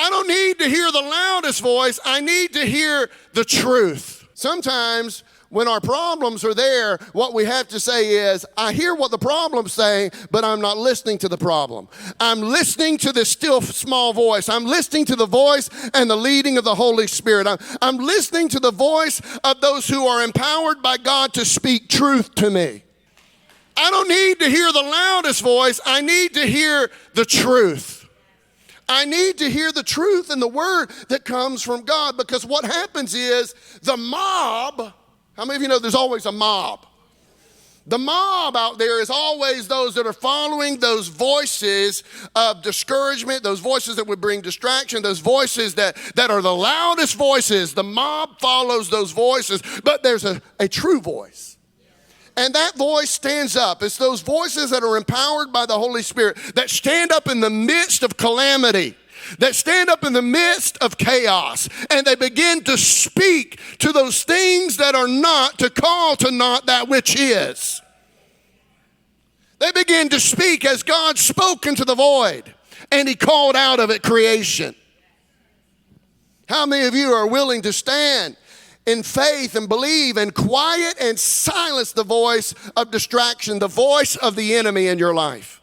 I don't need to hear the loudest voice. I need to hear the truth. Sometimes when our problems are there, what we have to say is, I hear what the problem's saying, but I'm not listening to the problem. I'm listening to the still small voice. I'm listening to the voice and the leading of the Holy Spirit. I'm listening to the voice of those who are empowered by God to speak truth to me. I don't need to hear the loudest voice. I need to hear the truth. I need to hear the truth and the word that comes from God, because what happens is the mob, how many of you know there's always a mob? The mob out there is always those that are following those voices of discouragement, those voices that would bring distraction, those voices that are the loudest voices. The mob follows those voices, but there's a true voice. And that voice stands up. It's those voices that are empowered by the Holy Spirit that stand up in the midst of calamity, that stand up in the midst of chaos, and they begin to speak to those things that are not, to call to naught that which is. They begin to speak as God spoke into the void, and he called out of it creation. How many of you are willing to stand in faith and believe and quiet and silence the voice of distraction, the voice of the enemy in your life?